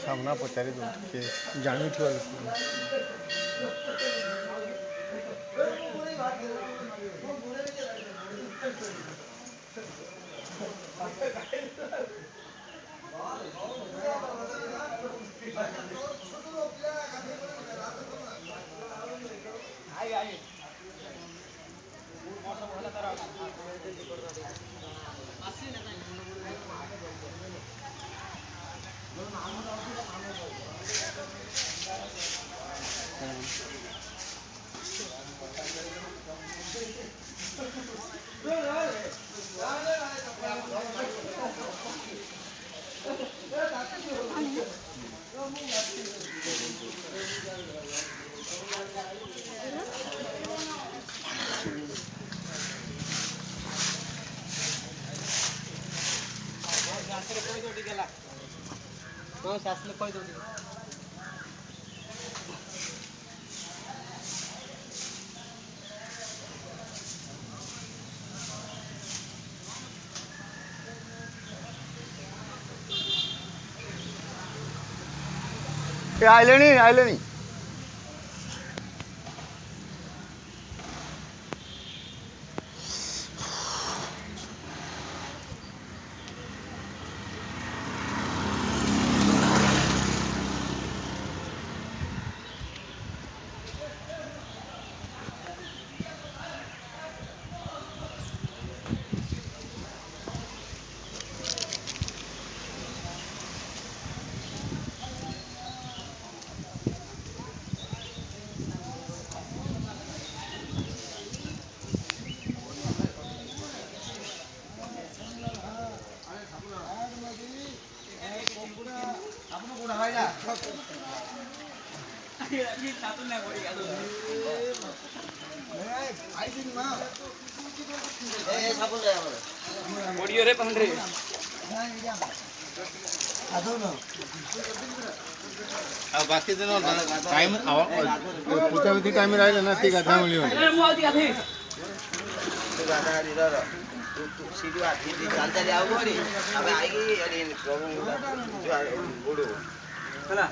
सामना पचारि के जानुथिबा लोक आइले बाकी दिन टाइम पूजा विधि टाइम रहे ना ती गाधा मिलियो सीधु आती चाल चाल आओ बोली अब आएगी अरे प्रॉब्लम जो बोलो है ना